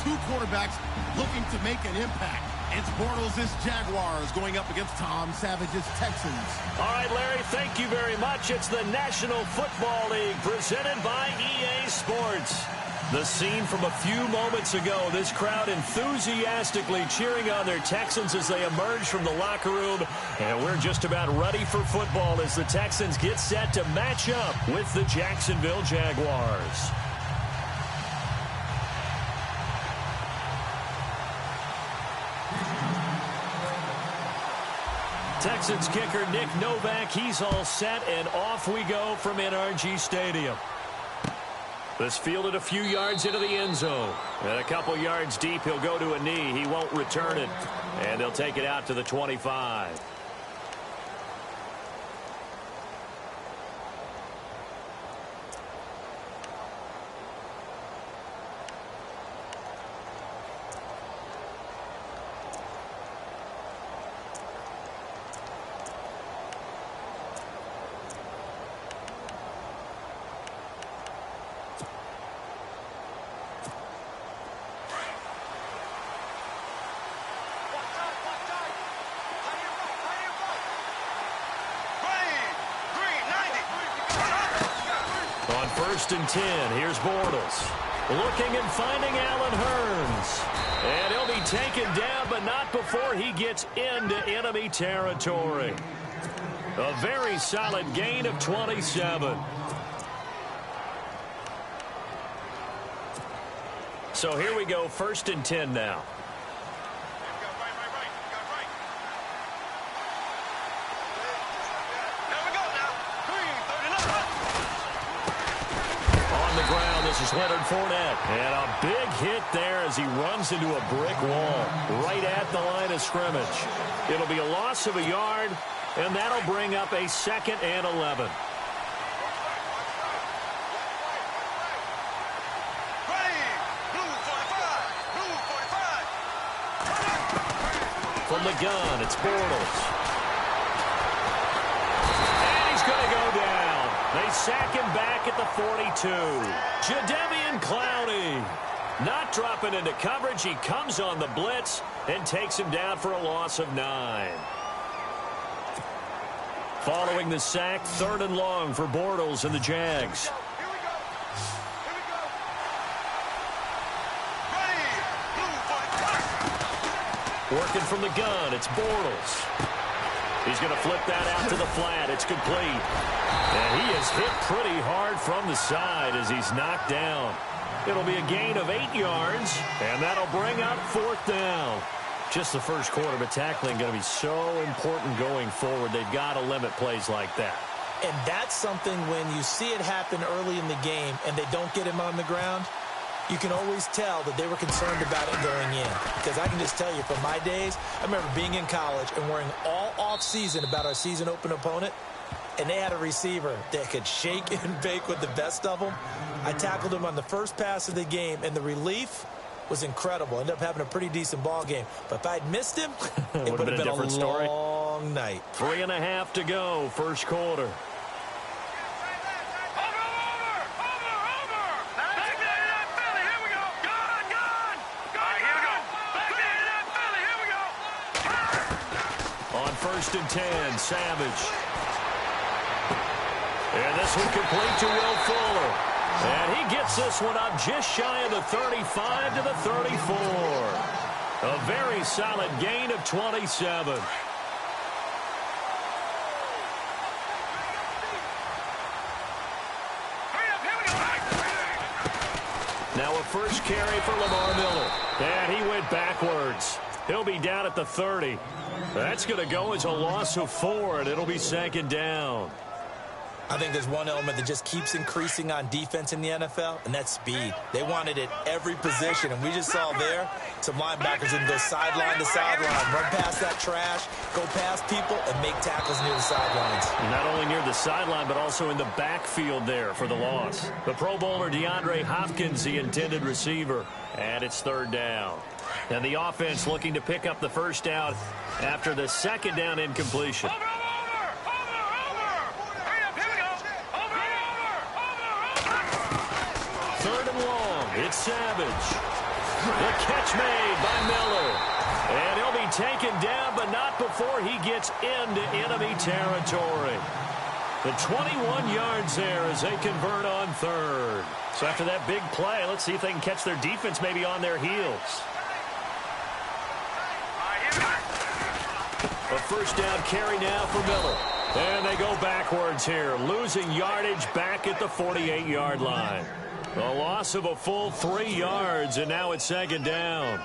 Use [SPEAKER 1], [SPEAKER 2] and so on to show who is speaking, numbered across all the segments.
[SPEAKER 1] two quarterbacks looking to make an impact. It's Bortles' Jaguars going up against Tom Savage's Texans.
[SPEAKER 2] All right, Larry, thank you very much. It's the National Football League presented by EA Sports. The scene from a few moments ago, this crowd enthusiastically cheering on their Texans as they emerge from the locker room. And we're just about ready for football as the Texans get set to match up with the Jacksonville Jaguars. Texans kicker Nick Novak, he's all set, and off we go from NRG Stadium. This fielded a few yards into the end zone. And a couple yards deep, he'll go to a knee. He won't return it. And they'll take it out to the 25. First and 10. Here's Bortles. Looking and finding Allen Hurns. And he'll be taken down, but not before he gets into enemy territory. A very solid gain of 27. So here we go, first and 10 now. This is Leonard Fournette. And a big hit there as he runs into a brick wall right at the line of scrimmage. It'll be a loss of a yard, and that'll bring up a 2nd and 11. From the gun, it's Bortles. And he's going to go down. They sack him back at the 42. Jadeveon Clowney not dropping into coverage. He comes on the blitz and takes him down for a loss of 9. Following the sack, 3rd and long for Bortles and the Jags. Working from the gun, it's Bortles. He's going to flip that out to the flat. It's complete. And he is hit pretty hard from the side as he's knocked down. It'll be a gain of 8 yards, and that'll bring up 4th down. Just the first quarter, but tackling going to be so important going forward. They've got to limit plays like that.
[SPEAKER 3] And that's something when you see it happen early in the game and they don't get him on the ground, you can always tell that they were concerned about it going in. Because I can just tell you from my days, I remember being in college and worrying all off-season about our season open opponent, and they had a receiver that could shake and bake with the best of them. I tackled him on the first pass of the game, and the relief was incredible. Ended up having a pretty decent ball game. But if I'd missed him, it would have been a different story. Long night.
[SPEAKER 2] 3.5 to go, first quarter. First and 10, Savage. And this one complete to Will Fuller. And he gets this one up just shy of the 35 to the 34. A very solid gain of 27. Now a first carry for Lamar Miller. And he went backwards. He'll be down at the 30. That's going to go as a loss of 4, and it'll be 2nd down.
[SPEAKER 3] I think there's one element that just keeps increasing on defense in the NFL, and that's speed. They want it at every position, and we just saw there some linebackers who can go sideline to sideline, run past that trash, go past people, and make tackles near the sidelines.
[SPEAKER 2] Not only near the sideline, but also in the backfield there for the loss. The Pro Bowler DeAndre Hopkins, the intended receiver, and it's 3rd down. And the offense looking to pick up the first down after the 2nd down incompletion. Third and long. It's Savage. The catch made by Miller. And he'll be taken down, but not before he gets into enemy territory. The 21 yards there as they convert on third. So after that big play, let's see if they can catch their defense maybe on their heels. A first down carry now for Miller. And they go backwards here, losing yardage back at the 48-yard line. A loss of a full 3 yards, and now it's second down.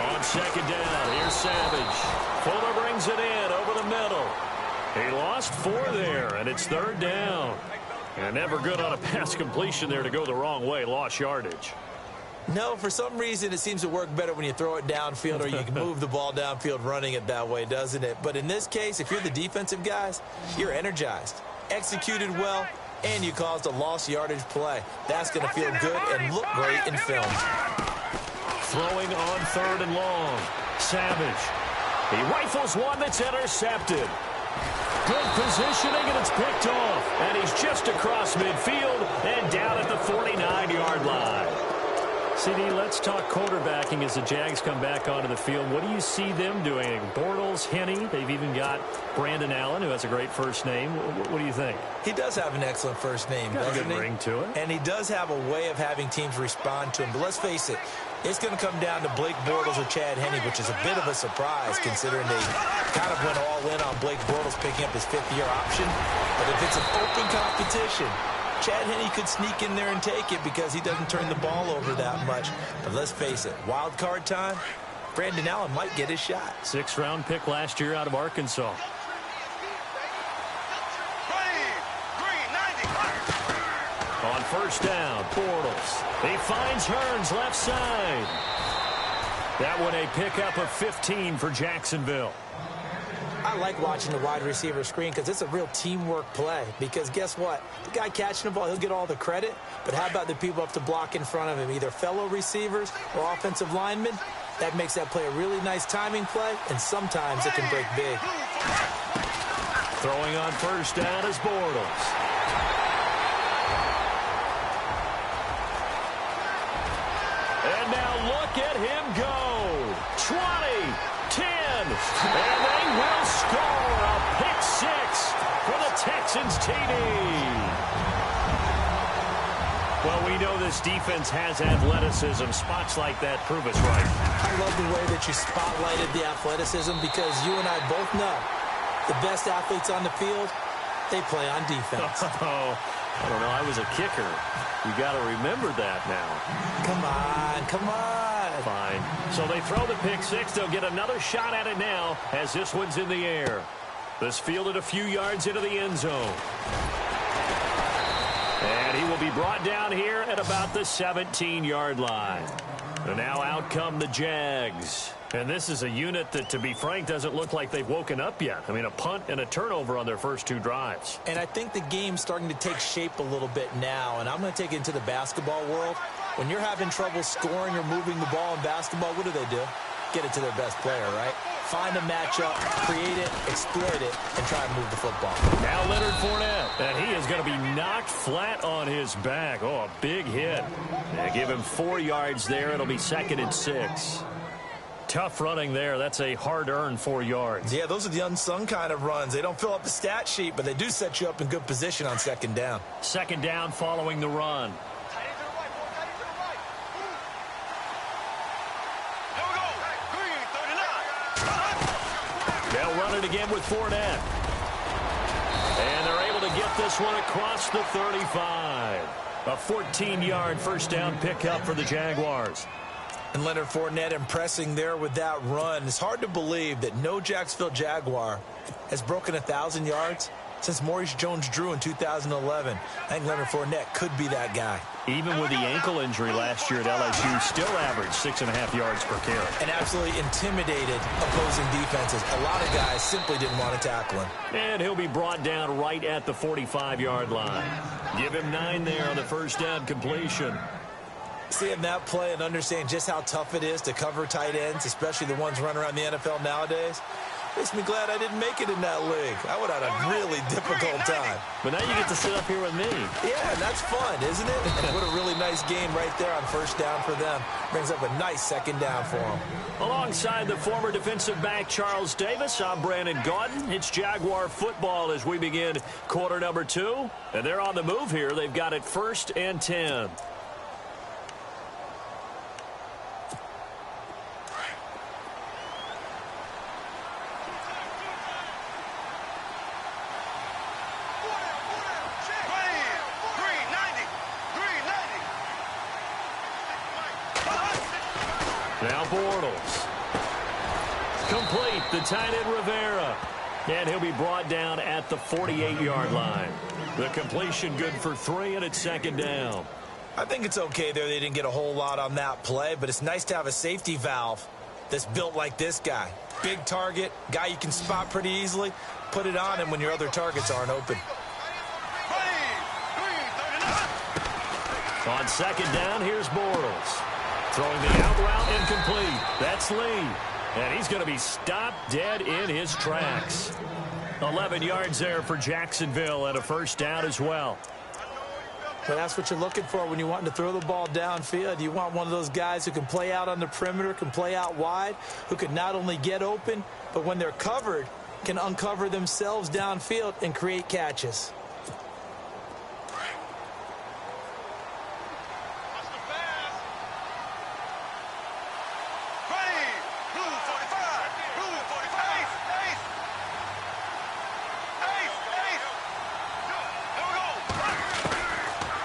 [SPEAKER 2] On second down, here's Savage. Fuller brings it in over the middle. He lost 4 there, and it's third down. And never good on a pass completion there to go the wrong way. Lost yardage.
[SPEAKER 3] No, for some reason, it seems to work better when you throw it downfield or you can move the ball downfield running it that way, doesn't it? But in this case, if you're the defensive guys, you're energized, executed well, and you caused a lost yardage play. That's going to feel good and look great in film.
[SPEAKER 2] Throwing on third and long. Savage. He rifles one that's intercepted. Good positioning, and it's picked off. And he's just across midfield and down at the 49-yard line. CD, let's talk quarterbacking as the Jags come back onto the field. What do you see them doing? Bortles, Henne, they've even got Brandon Allen, who has a great first name. What do you think?
[SPEAKER 3] He does have an excellent first name, doesn't he?
[SPEAKER 2] Got a good ring to it.
[SPEAKER 3] And he does have a way of having teams respond to him. But let's face it, it's going to come down to Blake Bortles or Chad Henne, which is a bit of a surprise considering they kind of went all in on Blake Bortles picking up his 5th-year option. But if it's an open competition, Chad Henne could sneak in there and take it because he doesn't turn the ball over that much. But let's face it, wild card time, Brandon Allen might get his shot.
[SPEAKER 2] 6th-round pick last year out of Arkansas. On first down, Bortles. He finds Hearns left side. That one a pickup of 15 for Jacksonville.
[SPEAKER 3] I like watching the wide receiver screen because it's a real teamwork play. Because guess what? The guy catching the ball, he'll get all the credit. But how about the people up to block in front of him, either fellow receivers or offensive linemen? That makes that play a really nice timing play, and sometimes it can break big.
[SPEAKER 2] Throwing on first down is Bortles. And now look at him go. 20, 10, and they will score a pick 6 for the Texans TD. Well, we know this defense has athleticism. Spots like that prove us right.
[SPEAKER 3] I love the way that you spotlighted the athleticism because you and I both know the best athletes on the field, they play on defense.
[SPEAKER 2] Oh, I don't know. I was a kicker. You got to remember that now.
[SPEAKER 3] Come on, come on.
[SPEAKER 2] Fine. So they throw the pick 6. They'll get another shot at it now as this one's in the air. This fielded a few yards into the end zone. And he will be brought down here at about the 17-yard line. And now out come the Jags. And this is a unit that, to be frank, doesn't look like they've woken up yet. I mean, a punt and a turnover on their first 2 drives.
[SPEAKER 3] And I think the game's starting to take shape a little bit now. And I'm going to take it into the basketball world. When you're having trouble scoring or moving the ball in basketball, what do? Get it to their best player, right? Find a matchup, create it, exploit it, and try and move the football.
[SPEAKER 2] Now Leonard Fournette, and he is going to be knocked flat on his back. Oh, a big hit. They give him 4 yards there. It'll be 2nd and 6. Tough running there. That's a hard-earned 4 yards.
[SPEAKER 3] Yeah, those are the unsung kind of runs. They don't fill up the stat sheet, but they do set you up in good position on 2nd down.
[SPEAKER 2] 2nd down following the run. They'll run it again with Fournette. And they're able to get this one across the 35. A 14-yard first down pickup for the Jaguars.
[SPEAKER 3] And Leonard Fournette impressing there with that run. It's hard to believe that no Jacksonville Jaguar has broken 1,000 yards since Maurice Jones-Drew in 2011. I think Leonard Fournette could be that guy.
[SPEAKER 2] Even with the ankle injury last year at LSU, still averaged 6.5 yards per carry.
[SPEAKER 3] And absolutely intimidated opposing defenses. A lot of guys simply didn't want to tackle him.
[SPEAKER 2] And he'll be brought down right at the 45-yard line. Give him 9 there on the first down completion.
[SPEAKER 3] Seeing that play and understanding just how tough it is to cover tight ends, especially the ones running around the NFL nowadays, Makes me glad I didn't make it in that league. I would have had a really difficult time.
[SPEAKER 2] But now you get to sit up here with me.
[SPEAKER 3] Yeah, that's fun, isn't it? And what a really nice game right there on first down for them. Brings up a nice second down for them.
[SPEAKER 2] Alongside the former defensive back Charles Davis, I'm Brandon Gaudin. It's Jaguar football as we begin quarter number 2. And they're on the move here. They've got it 1st and 10. Now Bortles. Complete, the tight end Rivera. And he'll be brought down at the 48-yard line. The completion good for 3, and it's 2nd down.
[SPEAKER 3] I think it's okay there. They didn't get a whole lot on that play, but it's nice to have a safety valve that's built like this guy. Big target, guy you can spot pretty easily. Put it on him when your other targets aren't open.
[SPEAKER 2] On 2nd down, here's Bortles. Throwing the out route incomplete. That's Lee. And he's going to be stopped dead in his tracks. 11 yards there for Jacksonville and a 1st down as well.
[SPEAKER 3] Well, that's what you're looking for when you want to throw the ball downfield. You want one of those guys who can play out on the perimeter, can play out wide, who can not only get open, but when they're covered, can uncover themselves downfield and create catches.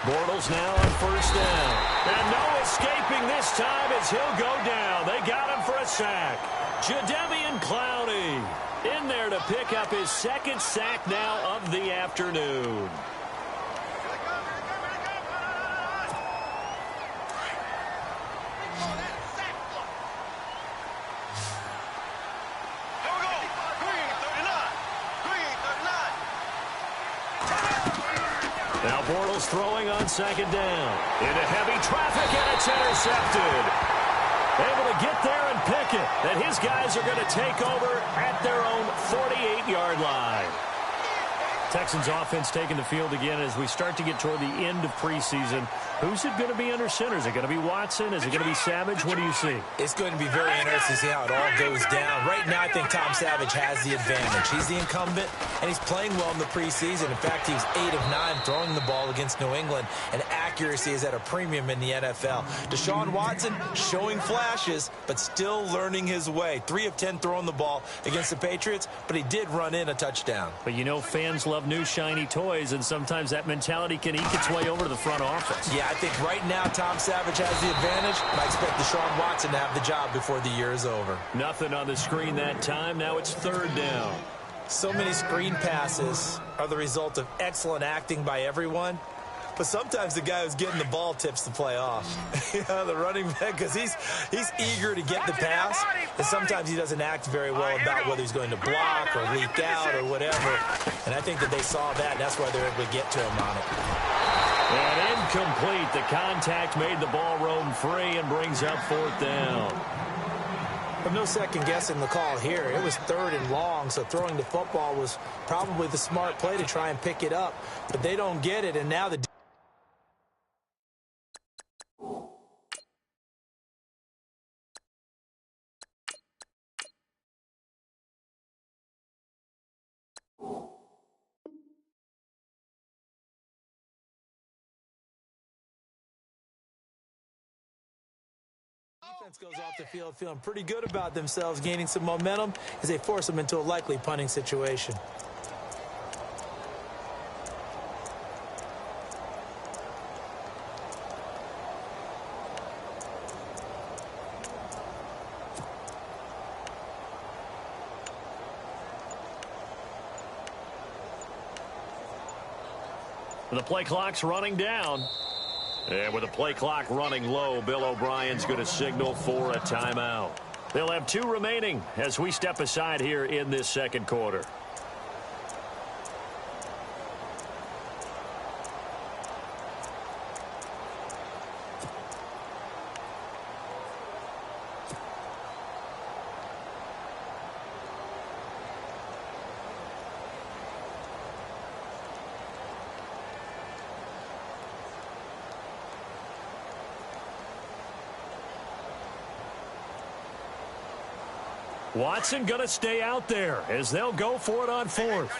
[SPEAKER 2] Bortles now on 1st down. And no escaping this time as he'll go down. They got him for a sack. Jadeveon Clowney in there to pick up his 2nd sack now of the afternoon. Now Bortles throwing on 2nd down. Into heavy traffic, and it's intercepted. Able to get there and pick it. And his guys are going to take over at their own 48-yard line. Texans offense taking the field again as we start to get toward the end of preseason. Who's it going to be under center? Is it going to be Watson? Is it going to be Savage? What do you see?
[SPEAKER 3] It's going to be very interesting to see how it all goes down. Right now, I think Tom Savage has the advantage. He's the incumbent, and he's playing well in the preseason. In fact, he was 8 of 9 throwing the ball against New England, and accuracy is at a premium in the NFL. Deshaun Watson showing flashes, but still learning his way. 3 of 10 throwing the ball against the Patriots, but he did run in a touchdown.
[SPEAKER 2] But you know fans love new shiny toys, and sometimes that mentality can eke its way over to the front office.
[SPEAKER 3] Yeah, I think right now Tom Savage has the advantage, but I expect Deshaun Watson to have the job before the year is over.
[SPEAKER 2] Nothing on the screen that time. Now it's 3rd down.
[SPEAKER 3] So many screen passes are the result of excellent acting by everyone. But sometimes the guy who's getting the ball tips the play off. The running back, because he's eager to get the pass, and sometimes he doesn't act very well about whether he's going to block or leak out or whatever. And I think that they saw that, and that's why they're able to get to him on it.
[SPEAKER 2] And incomplete. The contact made the ball roam free and brings up 4th down.
[SPEAKER 3] But no second guessing the call here. It was 3rd and long, so throwing the football was probably the smart play to try and pick it up. But they don't get it, and now the defense goes off the field feeling pretty good about themselves, gaining some momentum as they force them into a likely punting situation.
[SPEAKER 2] The play clock's running down. And with the play clock running low, Bill O'Brien's going to signal for a timeout. They'll have 2 remaining as we step aside here in this 2nd quarter. Watson going to stay out there as they'll go for it on fourth.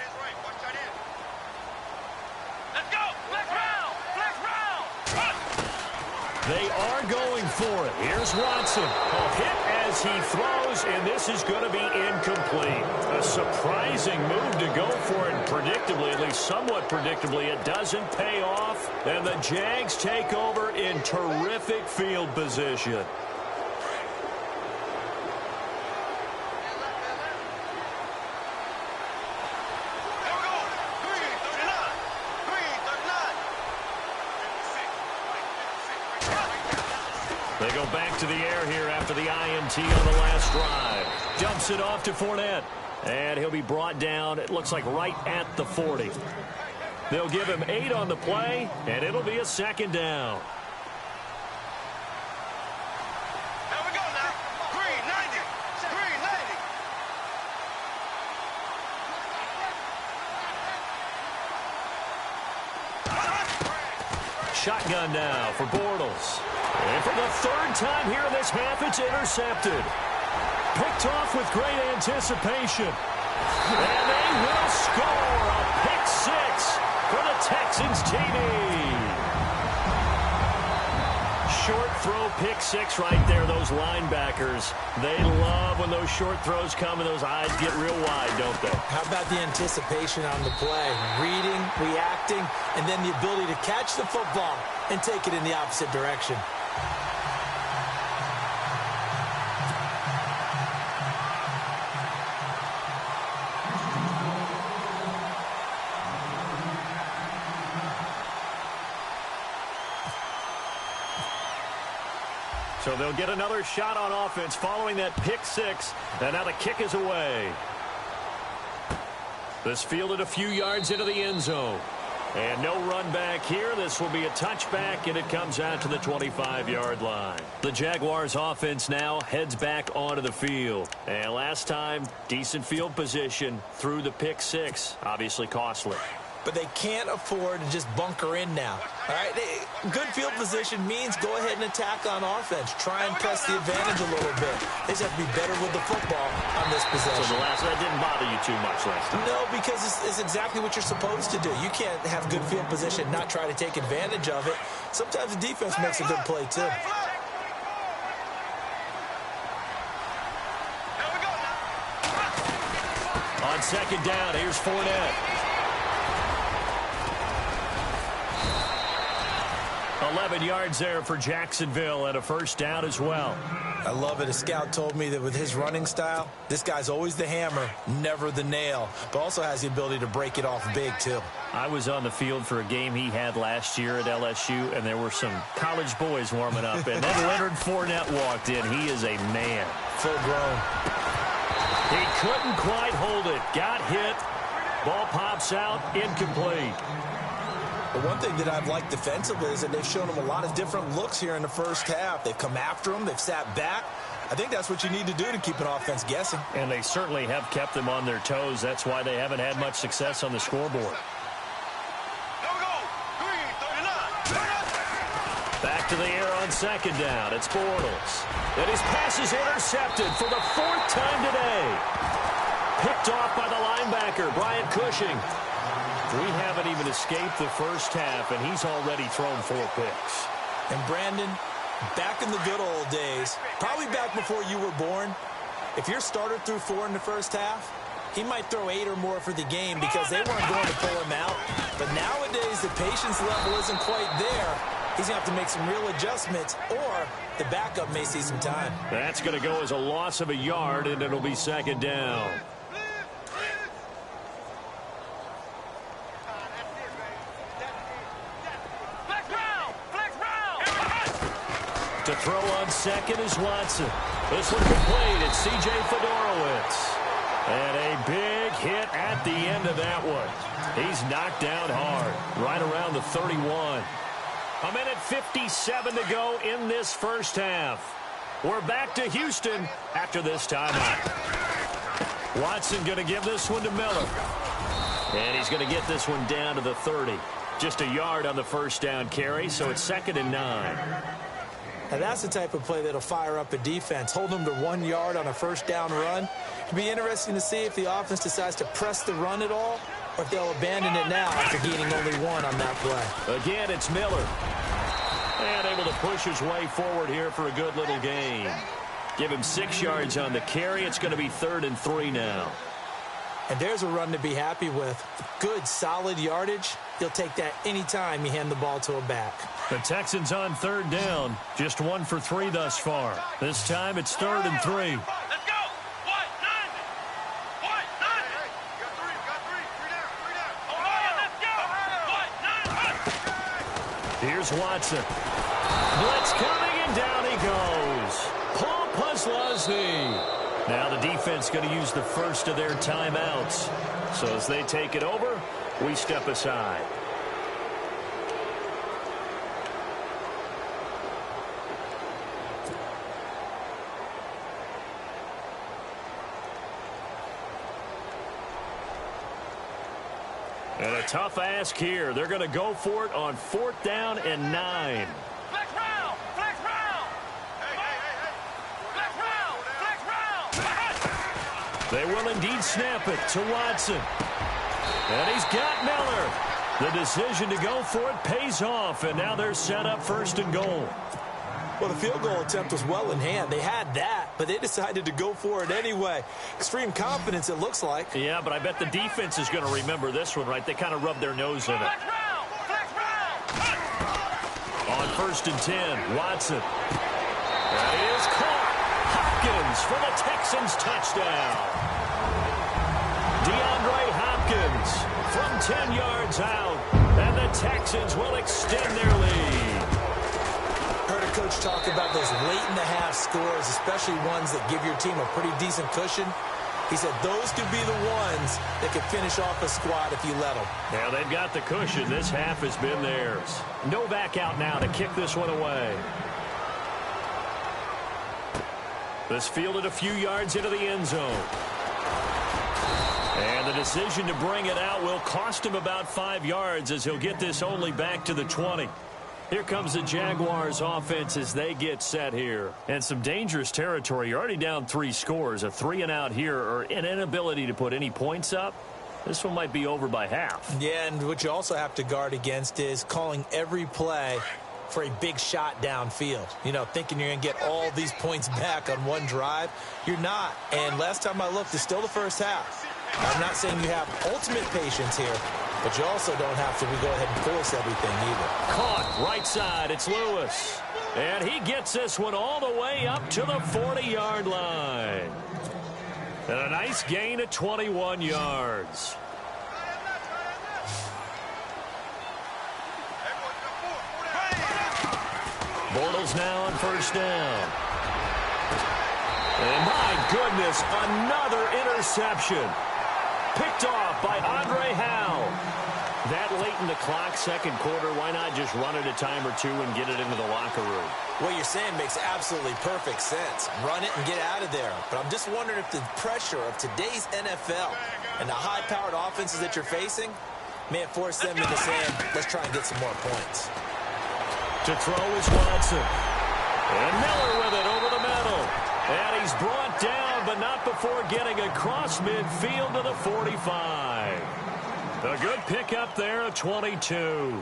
[SPEAKER 2] They are going for it. Here's Watson. A hit as he throws, and this is going to be incomplete. A surprising move to go for it, predictably, at least somewhat predictably. It doesn't pay off, and the Jags take over in terrific field position. They go back to the air here after the INT on the last drive. Dumps it off to Fournette. And he'll be brought down, it looks like right at the 40. They'll give him 8 on the play, and it'll be a second down.
[SPEAKER 4] Here we go now. Green, 90. Green, 90.
[SPEAKER 2] Shotgun now for Bortles. And for the third time here in this half, it's intercepted. Picked off with great anticipation. And they will score a pick 6 for the Texans TD. Short throw pick 6 right there. Those linebackers, they love when those short throws come and those eyes get real wide, don't they?
[SPEAKER 3] How about the anticipation on the play? Reading, reacting, and then the ability to catch the football and take it in the opposite direction.
[SPEAKER 2] So they'll get another shot on offense following that pick 6, and now the kick is away. This fielded a few yards into the end zone. And no run back here. This will be a touchback, and it comes out to the 25-yard line. The Jaguars offense now heads back onto the field. And last time, decent field position through the pick 6. Obviously costly.
[SPEAKER 3] But they can't afford to just bunker in now. All right, good field position means go ahead and attack on offense. Try and press the advantage a little bit. They just have to be better with the football on this possession.
[SPEAKER 2] So that didn't bother you too much last time?
[SPEAKER 3] No, because it's exactly what you're supposed to do. You can't have good field position and not try to take advantage of it. Sometimes the defense makes a good play, too.
[SPEAKER 2] On second down, here's Fournette. 11 yards there for Jacksonville and a first down as well.
[SPEAKER 3] I love it. A scout told me that with his running style, this guy's always the hammer, never the nail, but also has the ability to break it off big, too.
[SPEAKER 2] I was on the field for a game he had last year at LSU, and there were some college boys warming up, and then Leonard Fournette walked in. He is a man.
[SPEAKER 3] Full grown.
[SPEAKER 2] He couldn't quite hold it. Got hit. Ball pops out. Incomplete.
[SPEAKER 3] But one thing that I've liked defensively is that they've shown him a lot of different looks here in the first half. They've come after him. They've sat back. I think that's what you need to do to keep an offense guessing.
[SPEAKER 2] And they certainly have kept them on their toes. That's why they haven't had much success on the scoreboard. Back to the air on second down. It's Bortles. And his pass is intercepted for the 4th time today. Picked off by the linebacker, Brian Cushing. We haven't even escaped the first half, and he's already thrown 4 picks.
[SPEAKER 3] And Brandon, back in the good old days, probably back before you were born, if your starter threw 4 in the first half, he might throw 8 or more for the game because they weren't going to pull him out. But nowadays, the patience level isn't quite there. He's going to have to make some real adjustments, or the backup may see some time.
[SPEAKER 2] That's going to go as a loss of a yard, and it'll be second down. To throw on second is Watson. This one complete. It's C.J. Fedorowicz. And a big hit at the end of that one. He's knocked down hard, right around the 31. A minute 57 to go in this first half. We're back to Houston after this timeout. Watson going to give this one to Miller. And he's going to get this one down to the 30. Just a yard on the first down carry, so it's 2nd and 9.
[SPEAKER 3] Now, that's the type of play that'll fire up a defense. Hold them to 1 yard on a first down run. It'll be interesting to see if the offense decides to press the run at all, or if they'll abandon it now after gaining only 1 on that play.
[SPEAKER 2] Again, it's Miller. And able to push his way forward here for a good little gain. Give him 6 yards on the carry. It's going to be 3rd and 3 now.
[SPEAKER 3] And there's a run to be happy with. Good, solid yardage. He'll take that anytime you hand the ball to a back.
[SPEAKER 2] The Texans on 3rd down. Just 1 for 3 thus far. This time it's 3rd and 3.
[SPEAKER 4] Let's go. What? 90. What? 90. You got 3. You got 3. 3 down. 3 down. Oh, yeah, let's go. What? 90.
[SPEAKER 2] Here's Watson. Blitz coming, and down he goes. Paul Puslosny. Now the defense going to use the first of their timeouts. So as they take it over, we step aside. And a tough ask here. They're going to go for it on 4th down and 9.
[SPEAKER 4] Flex round. Flex round. Hey. Flex round. Flex round.
[SPEAKER 2] They will indeed snap it to Watson. And he's got Miller. The decision to go for it pays off, and now they're set up 1st and goal.
[SPEAKER 3] Well, the field goal attempt was well in hand. They had that, but they decided to go for it anyway. Extreme confidence, it looks like.
[SPEAKER 2] Yeah, but I bet the defense is going to remember this one, right? They kind of rubbed their nose in it.
[SPEAKER 4] Flex round. Flex round.
[SPEAKER 2] On 1st and 10, Watson. That is caught. Hopkins for the Texans touchdown. DeAndre Hopkins from 10 yards out, and the Texans will extend their lead.
[SPEAKER 3] Heard a coach talk about those late-in-the-half scores, especially ones that give your team a pretty decent cushion. He said those could be the ones that could finish off a squad if you let them.
[SPEAKER 2] Yeah, they've got the cushion. This half has been theirs. No back out now to kick this one away. This fielded a few yards into the end zone. And the decision to bring it out will cost him about 5 yards as he'll get this only back to the 20. Here comes the Jaguars offense as they get set here. And some dangerous territory. You're already down 3 scores. A 3-and-out here or an inability to put any points up. This one might be over by half.
[SPEAKER 3] Yeah, and what you also have to guard against is calling every play for a big shot downfield. You know, thinking you're going to get all these points back on one drive. You're not. And last time I looked, it's still the first half. I'm not saying you have ultimate patience here, but you also don't have to go ahead and force everything either.
[SPEAKER 2] Caught right side. It's Lewis. And he gets this one all the way up to the 40-yard line. And a nice gain of 21 yards. Bortles now on 1st down. And my goodness, another interception. Picked off by Andre Howe. That late in the clock, 2nd quarter, why not just run it a time or two and get it into the locker room?
[SPEAKER 3] What you're saying makes absolutely perfect sense. Run it and get out of there. But I'm just wondering if the pressure of today's NFL and the high-powered offenses that you're facing may have forced them into saying, let's try and get some more points.
[SPEAKER 2] To throw is Watson. And Miller with it over the middle. And he's brought down, but not before getting across midfield to the 45. A good pickup there of 22.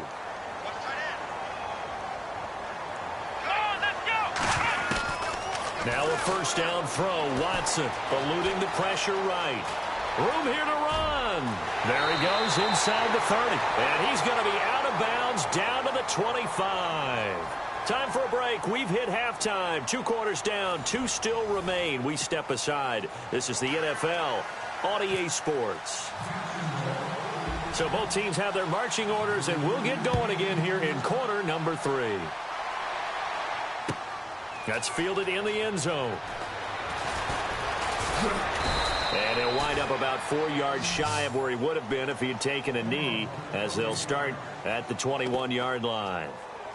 [SPEAKER 2] Now a 1st down throw. Watson eluding the pressure right. Room here to run. There he goes inside the 30. And he's going to be out of bounds down to the 25. Time for a break. We've hit halftime. 2 quarters down. 2 still remain. We step aside. This is the NFL on EA Sports. So both teams have their marching orders, and we'll get going again here in quarter number 3. That's fielded in the end zone. And he'll wind up about 4 yards shy of where he would have been if he had taken a knee, as they'll start at the 21-yard line.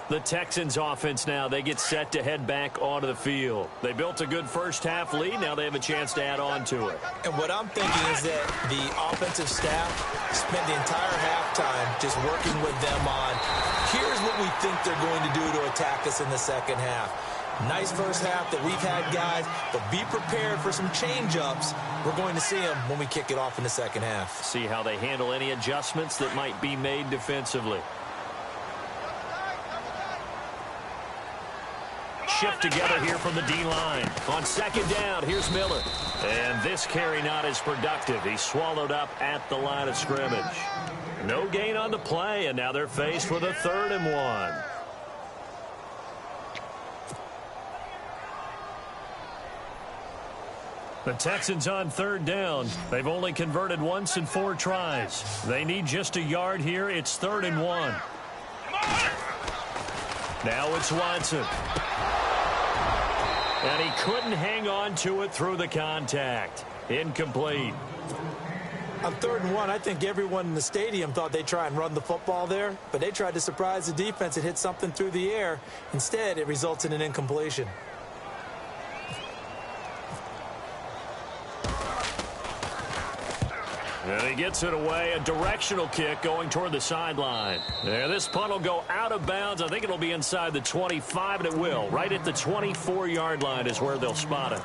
[SPEAKER 2] The Texans offense now, they get set to head back onto the field. They built a good first half lead. Now they have a chance to add on to it.
[SPEAKER 3] And what I'm thinking is that the offensive staff spent the entire halftime just working with them on, here's what we think they're going to do to attack us in the second half. Nice first half that we've had, guys, but be prepared for some change-ups. We're going to see them when we kick it off in the second half.
[SPEAKER 2] See how they handle any adjustments that might be made defensively. Shift together here from the D-line. On second down, here's Miller. And this carry not as productive. He's swallowed up at the line of scrimmage. No gain on the play, and now they're faced with a 3rd and 1. The Texans on 3rd down. They've only converted once in 4 tries. They need just a yard here. It's 3rd and 1. Now it's Watson. And he couldn't hang on to it through the contact. Incomplete.
[SPEAKER 3] On 3rd and 1, I think everyone in the stadium thought they'd try and run the football there, but they tried to surprise the defense and hit something through the air. Instead, it results in an incompletion.
[SPEAKER 2] And he gets it away, a directional kick going toward the sideline. And this punt will go out of bounds. I think it'll be inside the 25, and it will. Right at the 24-yard line is where they'll spot it.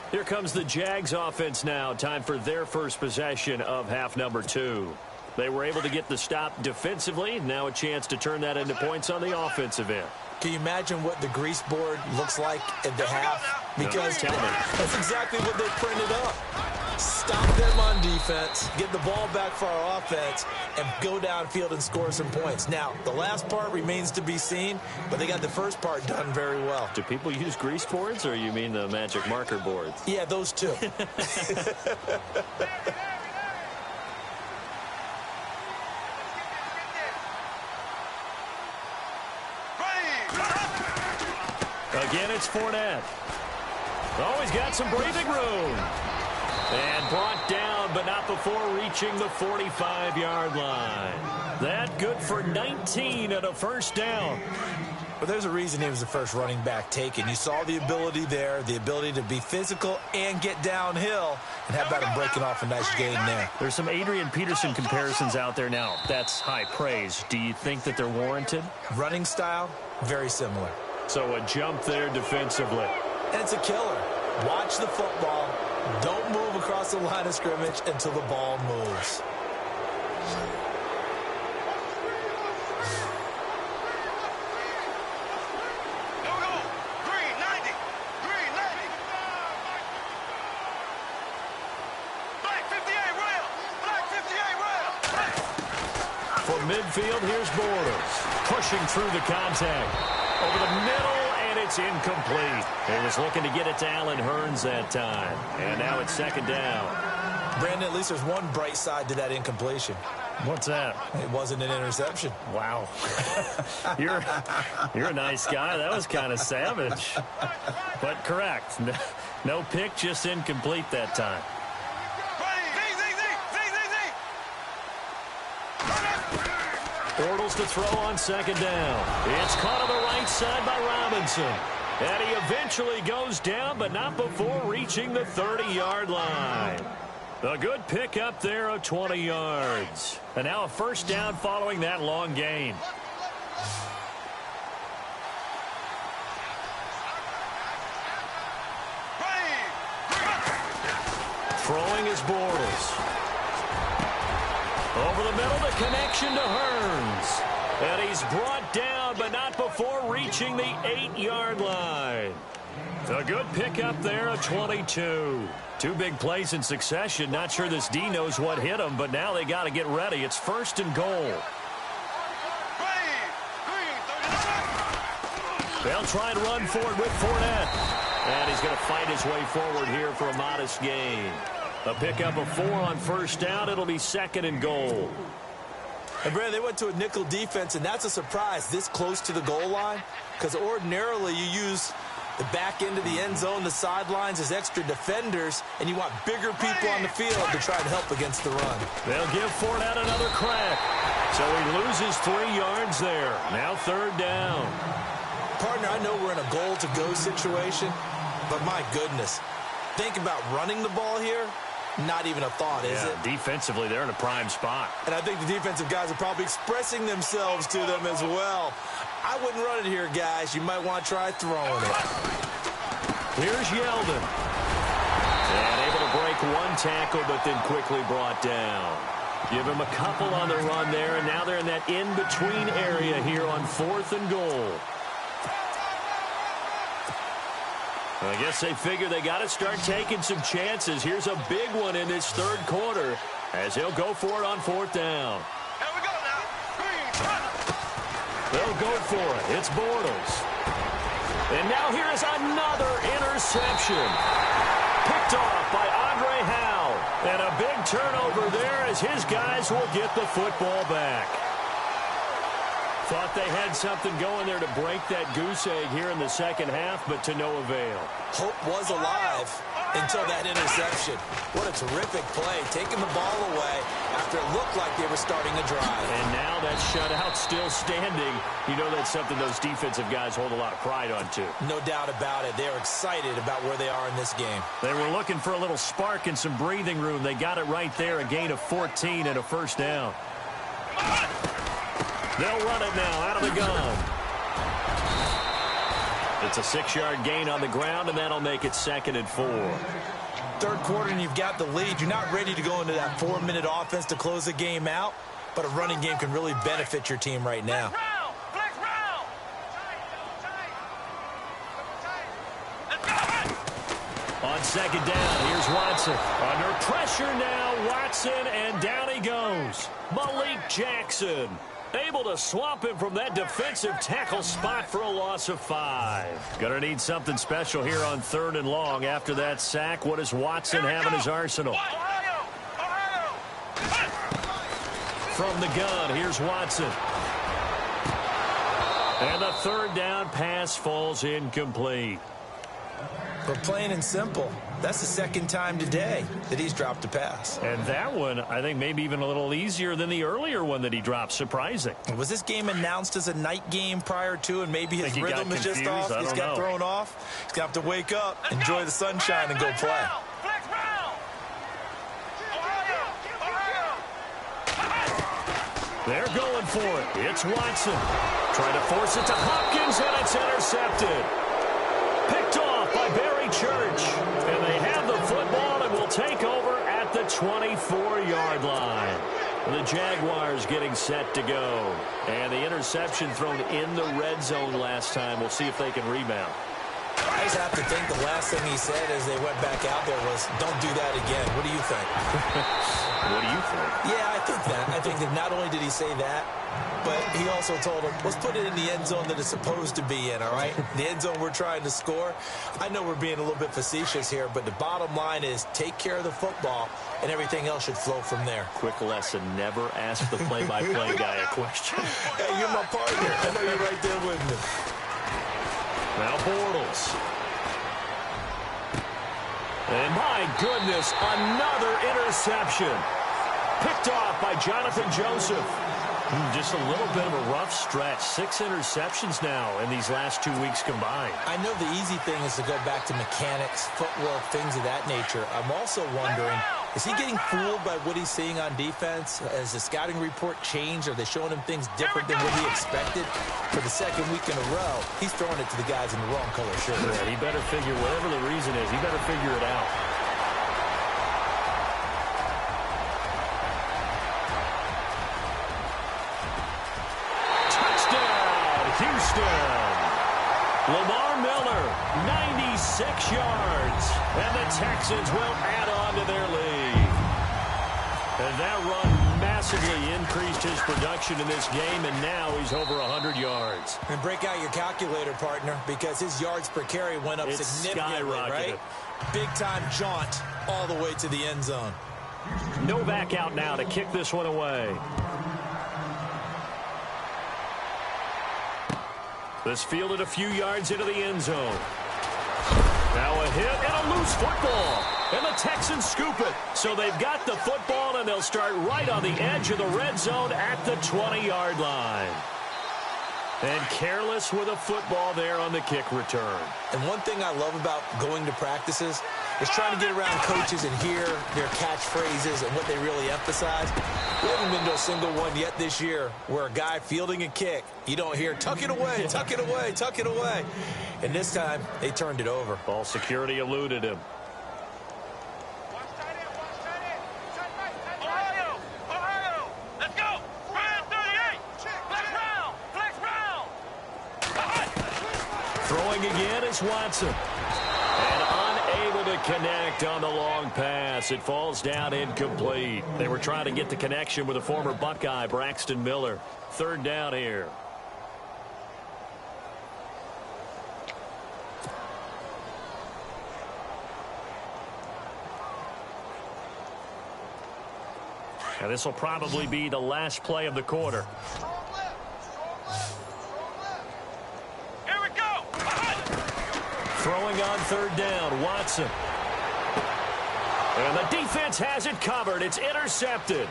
[SPEAKER 2] Here comes the Jags offense now. Time for their first possession of half number 2. They were able to get the stop defensively. Now a chance to turn that into points on the offensive end.
[SPEAKER 3] Can you imagine what the grease board looks like at the half? Because that's exactly what they printed up. Stop them on defense, get the ball back for our offense, and go downfield and score some points. Now, the last part remains to be seen, but they got the first part done very well.
[SPEAKER 2] Do people use grease boards, or you mean the magic marker boards?
[SPEAKER 3] Yeah, those two.
[SPEAKER 2] Again, it's Fournette. Oh, he's got some breathing room. And brought down, but not before reaching the 45-yard line. That good for 19 and a first down.
[SPEAKER 3] But there's a reason he was the first running back taken. You saw the ability there, the ability to be physical and get downhill. And how about him breaking off a nice gain there?
[SPEAKER 2] There's some Adrian Peterson comparisons out there now. That's high praise. Do you think that they're warranted?
[SPEAKER 3] Running style, very similar.
[SPEAKER 2] So a jump there defensively.
[SPEAKER 3] And it's a killer. Watch the football. Don't move across the line of scrimmage until the ball moves.
[SPEAKER 2] From midfield, here's Bortles. Pushing through the contact. Over the middle, and it's incomplete. He was looking to get it to Allen Hurns that time. And now it's second down.
[SPEAKER 3] Brandon, at least there's one bright side to that incompletion.
[SPEAKER 2] What's that?
[SPEAKER 3] It wasn't an interception.
[SPEAKER 2] Wow. You're a nice guy. That was kind of savage. But correct. No pick, just incomplete that time. Bortles to throw on second down. It's caught on the right side by Robinson. And he eventually goes down, but not before reaching the 30-yard line. A good pick up there of 20 yards. And now a first down following that long gain. Throwing is Bortles. Over the middle, the connection to Hurns. And he's brought down, but not before reaching the 8-yard line. A good pickup there, a 22. Two big plays in succession. Not sure this D knows what hit him, but now they got to get ready. It's first and goal. They'll try and run forward with Fournette. And he's going to fight his way forward here for a modest gain. A pickup of 4 on first down. It'll be second and goal.
[SPEAKER 3] And, Brandon, they went to a nickel defense, and that's a surprise this close to the goal line, because ordinarily you use the back end of the end zone, the sidelines as extra defenders, and you want bigger people on the field to try and help against the run.
[SPEAKER 2] They'll give Fournette another crack. So he loses 3 yards there. Now third down.
[SPEAKER 3] Partner, I know we're in a goal-to-go situation, but my goodness, think about running the ball here. Not even a thought, is it?
[SPEAKER 2] Defensively, they're in a prime spot.
[SPEAKER 3] And I think the defensive guys are probably expressing themselves to them as well. I wouldn't run it here, guys. You might want to try throwing it.
[SPEAKER 2] Here's Yeldon. And able to break one tackle, but then quickly brought down. Give him a couple on the run there, and now they're in that in-between area here on 4th and goal. I guess they figure they got to start taking some chances. Here's a big one in this third quarter as he'll go for it on 4th down.
[SPEAKER 4] Here we go now.
[SPEAKER 2] They'll go for it. It's Bortles. And now here is another interception. Picked off by Andre Howe. And a big turnover there as his guys will get the football back. Thought they had something going there to break that goose egg here in the second half, but to no avail.
[SPEAKER 3] Hope was alive until that interception. What a terrific play, taking the ball away after it looked like they were starting a drive.
[SPEAKER 2] And now that shutout still standing. You know that's something those defensive guys hold a lot of pride on, too.
[SPEAKER 3] No doubt about it. They're excited about where they are in this game.
[SPEAKER 2] They were looking for a little spark and some breathing room. They got it right there, a gain of 14 and a first down. They'll run it now out of the gun. It's a 6-yard gain on the ground, and that'll make it 2nd and 4.
[SPEAKER 3] Third quarter, and you've got the lead. You're not ready to go into that 4-minute offense to close the game out, but a running game can really benefit your team right now.
[SPEAKER 2] On 2nd down, here's Watson. Under pressure now, Watson, and down he goes. Malik Jackson. Able to swamp him from that defensive tackle spot for a loss of 5. Gonna need something special here on 3rd and long. After that sack, what does Watson have in his arsenal? From the gun, here's Watson. And the 3rd down pass falls incomplete.
[SPEAKER 3] But plain and simple, that's the 2nd time today that he's dropped a pass.
[SPEAKER 2] And that one, I think, maybe even a little easier than the earlier one that he dropped. Surprising.
[SPEAKER 3] Was this game announced as a night game prior to, and maybe his rhythm is just off? He's got thrown off. He's going to have to wake up, enjoy the sunshine, and go play.
[SPEAKER 2] They're going for it. It's Watson. Trying to force it to Hopkins, and it's intercepted. Picked off by Barry Church. And they have the football and will take over at the 24-yard line. The Jaguars getting set to go. And the interception thrown in the red zone last time. We'll see if they can rebound.
[SPEAKER 3] I just have to think the last thing he said as they went back out there was, don't do that again. What do you think?
[SPEAKER 2] What do you think?
[SPEAKER 3] Yeah, I think that. I think that not only did he say that, but he also told him, let's put it in the end zone that it's supposed to be in, all right? The end zone we're trying to score. I know we're being a little bit facetious here, but the bottom line is take care of the football, and everything else should flow from there.
[SPEAKER 2] Quick lesson, never ask the play-by-play guy a question.
[SPEAKER 3] Hey, you're my partner. I know you're right there with me.
[SPEAKER 2] Now Bortles. And my goodness, another interception. Picked off by Jonathan Joseph. Just a little bit of a rough stretch. 6 interceptions now in these last 2 weeks combined.
[SPEAKER 3] I know the easy thing is to go back to mechanics, footwork, things of that nature. I'm also wondering, is he getting fooled by what he's seeing on defense? Has the scouting report changed? Are they showing him things different than what he expected? For the 2nd week in a row, he's throwing it to the guys in the wrong color shirt.
[SPEAKER 2] Yeah, he better figure, whatever the reason is, he better figure it out. Houston. Lamar Miller, 96 yards. And the Texans will add on to their lead. And that run massively increased his production in this game, and now he's over 100 yards.
[SPEAKER 3] And break out your calculator, partner, because his yards per carry went up significantly, right? Big-time jaunt all the way to the end zone.
[SPEAKER 2] Novak out now to kick this one away. This fielded a few yards into the end zone. Now a hit and a loose football. And the Texans scoop it. So they've got the football, and they'll start right on the edge of the red zone at the 20-yard line. And careless with a football there on the kick return.
[SPEAKER 3] And one thing I love about going to practices is trying to get around coaches and hear their catchphrases and what they really emphasize. We haven't been to a single one yet this year where a guy fielding a kick, you don't hear, tuck it away, tuck it away, tuck it away. And this time, they turned it over.
[SPEAKER 2] Ball security eluded him.
[SPEAKER 4] Ohio, let's go. Ryan 38. Flex round. Flex round.
[SPEAKER 2] Throwing again is Watson. And unable to connect on the long pass. It falls down incomplete. They were trying to get the connection with a former Buckeye, Braxton Miller. Third down here. And this will probably be the last play of the quarter.
[SPEAKER 4] Here we go.
[SPEAKER 2] Throwing on third down, Watson. And the defense has it covered. It's intercepted.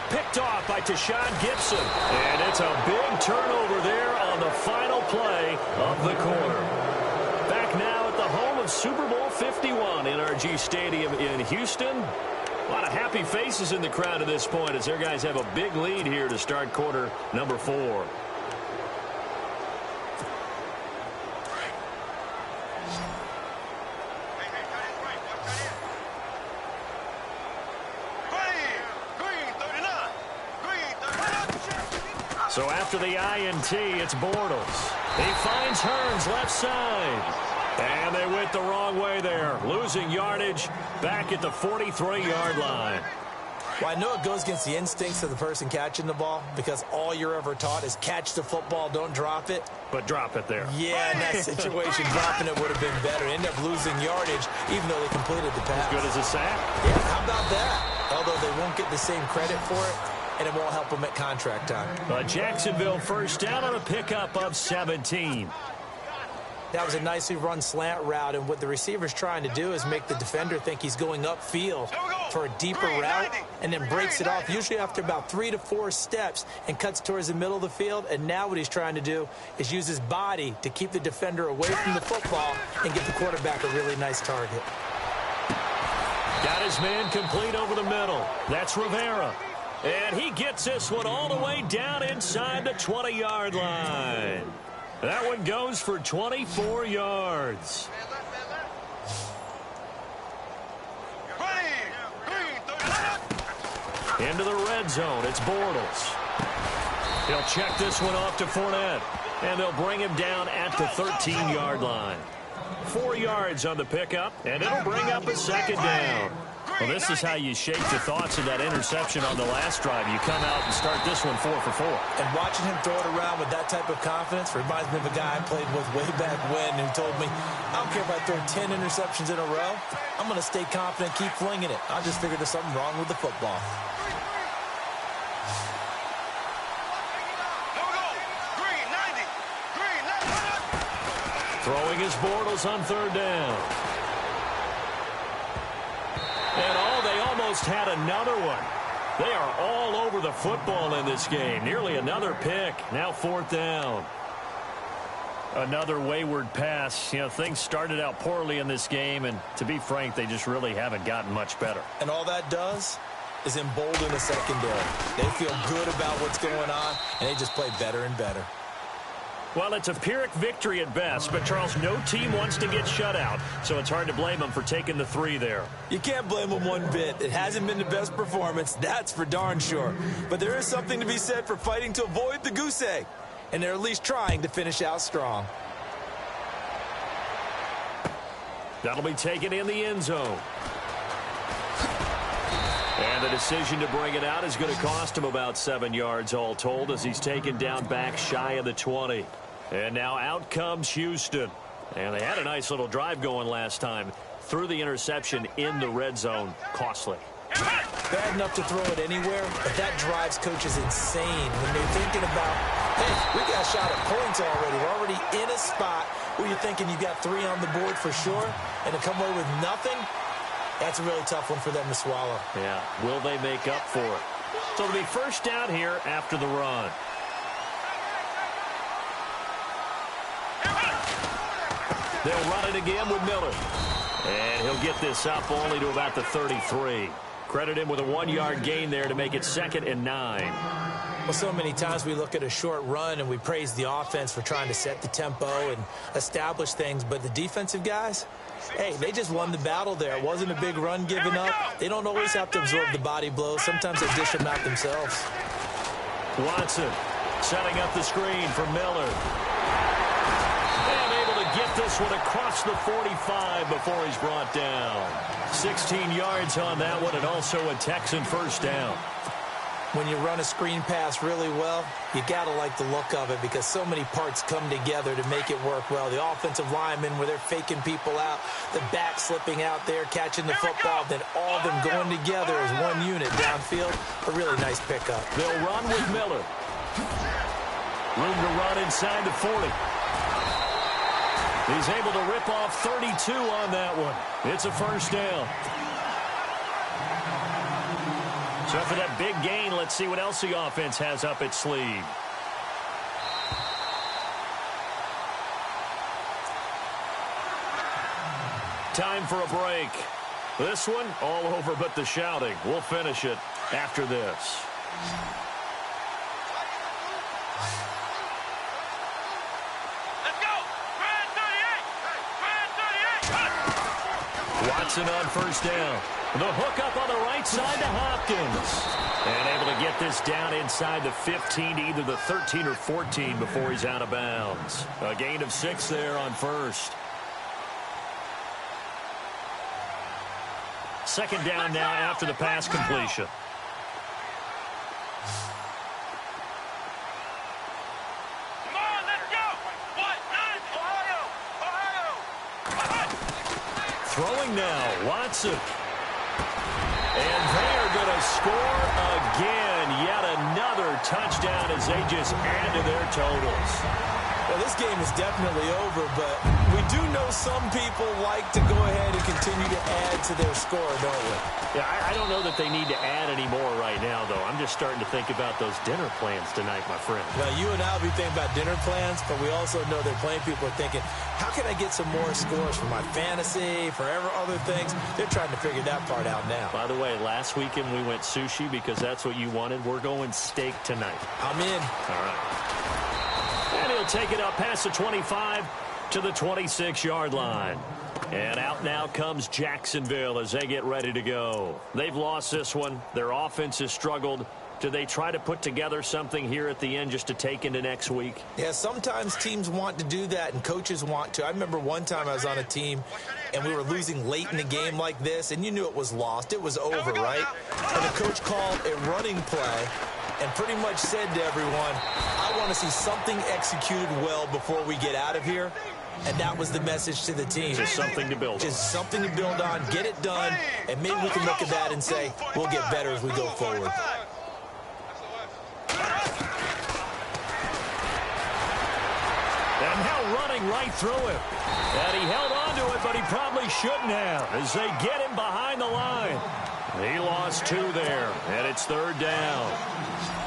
[SPEAKER 2] Picked off by Tashawn Gibson. And it's a big turnover there on the final play of the quarter. Back now at the home of Super Bowl 51, NRG Stadium in Houston. A lot of happy faces in the crowd at this point as their guys have a big lead here to start quarter number 4. So after the INT, it's Bortles. He finds Hearns left side. And they went the wrong way there. Losing yardage back at the 43-yard line.
[SPEAKER 3] Well, I know it goes against the instincts of the person catching the ball because all you're ever taught is catch the football, don't drop it.
[SPEAKER 2] But drop it there.
[SPEAKER 3] Yeah, in that situation, dropping it would have been better. End up losing yardage even though they completed the pass.
[SPEAKER 2] As good as a sack.
[SPEAKER 3] Yeah, how about that? Although they won't get the same credit for it, and it won't help them at contract time.
[SPEAKER 2] Jacksonville first down on a pickup of 17.
[SPEAKER 3] That was a nicely run slant route, and what the receiver's trying to do is make the defender think he's going upfield for a deeper route and then breaks it off, usually after about 3 to 4 steps, and cuts towards the middle of the field. And now what he's trying to do is use his body to keep the defender away from the football and give the quarterback a really nice target.
[SPEAKER 2] Got his man complete over the middle. That's Rivera. And he gets this one all the way down inside the 20-yard line. That one goes for 24 yards. Into the red zone, it's Bortles. He'll check this one off to Fournette. And they'll bring him down at the 13-yard line. 4 yards on the pickup, and it'll bring up a second down. Well, this is how you shake the thoughts of that interception on the last drive. You come out and start this one 4 for 4.
[SPEAKER 3] And watching him throw it around with that type of confidence reminds me of a guy I played with way back when who told me, I don't care if I throw 10 interceptions in a row. I'm going to stay confident, keep flinging it. I just figured there's something wrong with the football.
[SPEAKER 2] Throwing his Bortles on third down. And they almost had another one. They are all over the football in this game. Nearly another pick. Now fourth down. Another wayward pass. You know, things started out poorly in this game, and to be frank, they just really haven't gotten much better.
[SPEAKER 3] And all that does is embolden the secondary. They feel good about what's going on, and they just play better and better.
[SPEAKER 2] Well, it's a Pyrrhic victory at best, but, Charles, no team wants to get shut out, so it's hard to blame them for taking the 3 there.
[SPEAKER 3] You can't blame them one bit. It hasn't been the best performance, that's for darn sure. But there is something to be said for fighting to avoid the goose egg, and they're at least trying to finish out strong.
[SPEAKER 2] That'll be taken in the end zone. And the decision to bring it out is going to cost him about 7 yards all told as he's taken down back shy of the 20. And now out comes Houston. And they had a nice little drive going last time. Threw the interception in the red zone. Costly.
[SPEAKER 3] Bad enough to throw it anywhere, but that drives coaches insane when they're thinking about, hey, we got a shot at points already. We're already in a spot where you're thinking you got 3 on the board for sure, and to come away with nothing, that's a really tough one for them to swallow.
[SPEAKER 2] Yeah, will they make up for it? So it'll be first down here after the run. They'll run it again with Miller. And he'll get this up only to about the 33. Credit him with a 1-yard gain there to make it 2nd and 9.
[SPEAKER 3] Well, so many times we look at a short run and we praise the offense for trying to set the tempo and establish things. But the defensive guys, hey, they just won the battle there. It wasn't a big run given up. They don't always have to absorb the body blows. Sometimes they dish them out themselves.
[SPEAKER 2] Watson setting up the screen for Miller. And able to get this one across the 45 before he's brought down. 16 yards on that one, and also a Texan first down.
[SPEAKER 3] When you run a screen pass really well, you got to like the look of it because so many parts come together to make it work well. The offensive linemen, where they're faking people out, the back slipping out there, catching the football, then all of them going together as one unit downfield. A really nice pickup.
[SPEAKER 2] They'll run with Miller. Room to run inside the 40. He's able to rip off 32 on that one. It's a first down. So for that big gain, let's see what else the offense has up its sleeve. Time for a break. This one, all over but the shouting. We'll finish it after this.
[SPEAKER 4] Let's go! Brad 38! Brad 38!
[SPEAKER 2] Watson on first down. The hook up on the right side to Hopkins. And able to get this down inside the 15 to either the 13 or 14 before he's out of bounds. A gain of 6 there on first. Second down now after the pass completion.
[SPEAKER 4] Come on, let's go! What? 9? Ohio!
[SPEAKER 2] Throwing now, Watson. And they are going to score again. Yet another touchdown as they just add to their totals.
[SPEAKER 3] Well, this game is definitely over, but we do know some people like to go ahead and continue to add to their score, don't we?
[SPEAKER 2] Yeah, I don't know that they need to add any more right now, though. I'm just starting to think about those dinner plans tonight, my friend.
[SPEAKER 3] Well, you and I will be thinking about dinner plans, but we also know that plenty of people are thinking, how can I get some more scores for my fantasy, for other things? They're trying to figure that part out now.
[SPEAKER 2] By the way, last weekend we went sushi because that's what you wanted. We're going steak tonight.
[SPEAKER 3] I'm in.
[SPEAKER 2] All right. And he'll take it up past the 25 to the 26-yard line. And out now comes Jacksonville as they get ready to go. They've lost this one. Their offense has struggled. Do they try to put together something here at the end just to take into next week?
[SPEAKER 3] Yeah, sometimes teams want to do that and coaches want to. I remember one time I was on a team and we were losing late in the game like this, and you knew it was lost. It was over, right? And the coach called a running play and pretty much said to everyone, I want to see something executed well before we get out of here. And that was the message to the team.
[SPEAKER 2] Just something to build on.
[SPEAKER 3] Just something to build on, get it done, and maybe we can look at that and say, we'll get better as we go forward.
[SPEAKER 2] And now running right through him. And he held on to it, but he probably shouldn't have as they get him behind the line. He lost 2 there, and it's third down.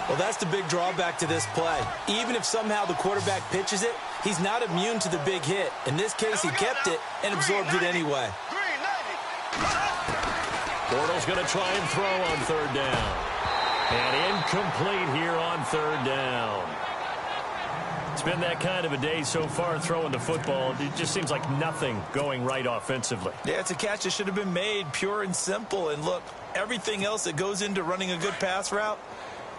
[SPEAKER 3] Well, that's the big drawback to this play. Even if somehow the quarterback pitches it, he's not immune to the big hit. In this case, he kept it and absorbed it anyway.
[SPEAKER 2] Bortles going to try and throw on third down. And incomplete here on third down. It's been that kind of a day so far throwing the football. It just seems like nothing going right offensively.
[SPEAKER 3] Yeah, it's a catch that should have been made, pure and simple. And look, everything else that goes into running a good pass route,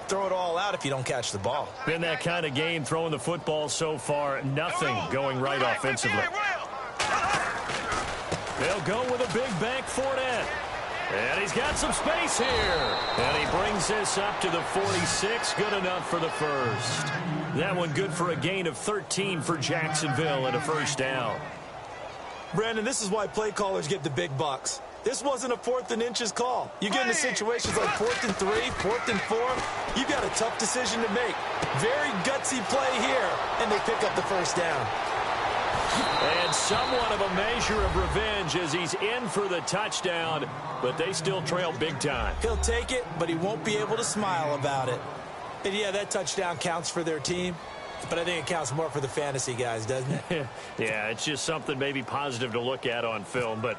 [SPEAKER 3] throw it all out if you don't catch the ball.
[SPEAKER 2] Been that kind of game throwing the football so far. Nothing going right offensively. They'll go with a big bank Fournette. And he's got some space here. And he brings this up to the 46. Good enough for the first. That one good for a gain of 13 for Jacksonville and a first down.
[SPEAKER 3] Brandon, this is why play callers get the big bucks. This wasn't a 4th and inches call. You get into situations like 4th and 3, 4th and 4. You've got a tough decision to make. Very gutsy play here, and they pick up the first down.
[SPEAKER 2] And somewhat of a measure of revenge as he's in for the touchdown, but they still trail big time.
[SPEAKER 3] He'll take it, but he won't be able to smile about it. And yeah, that touchdown counts for their team, but I think it counts more for the fantasy guys, doesn't it?
[SPEAKER 2] Yeah, it's just something maybe positive to look at on film, but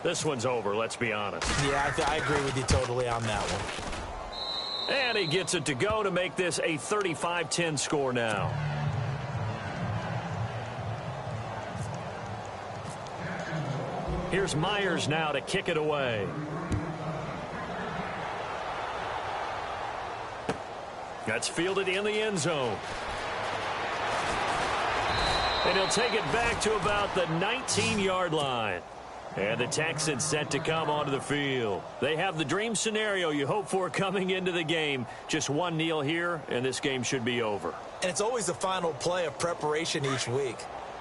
[SPEAKER 2] This one's over, let's be honest.
[SPEAKER 3] Yeah, I agree with you totally on that one.
[SPEAKER 2] And he gets it to go to make this a 35-10 score now. Here's Myers now to kick it away. That's fielded in the end zone. And he'll take it back to about the 19-yard line. And the Texans set to come onto the field. They have the dream scenario you hope for coming into the game. Just one kneel here, and this game should be over.
[SPEAKER 3] And it's always the final play of preparation each week.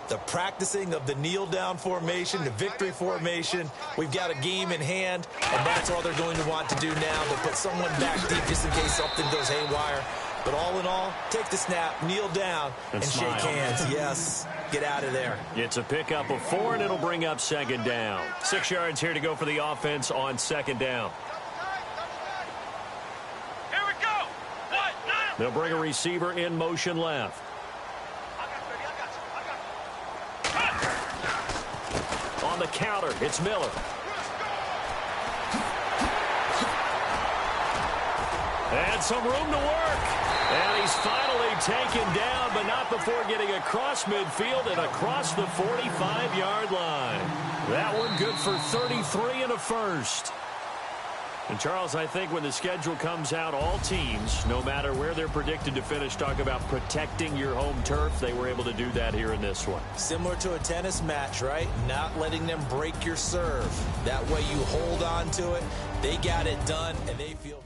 [SPEAKER 3] The practicing of the kneel-down formation, the victory formation. We've got a game in hand, and that's all they're going to want to do now. They'll put someone back deep just in case something goes haywire. But all in all, take the snap, kneel down, and shake hands. Yes, get out of there.
[SPEAKER 2] It's a pickup of 4, and it'll bring up second down. 6 yards here to go for the offense on second down.
[SPEAKER 4] Here we go. What?
[SPEAKER 2] They'll bring a receiver in motion left. On the counter, it's Miller. And some room to work. And he's finally taken down, but not before getting across midfield and across the 45-yard line. That one good for 33 and a first. And, Charles, I think when the schedule comes out, all teams, no matter where they're predicted to finish, talk about protecting your home turf. They were able to do that here in this one.
[SPEAKER 3] Similar to a tennis match, right? Not letting them break your serve. That way you hold on to it. They got it done, and they feel...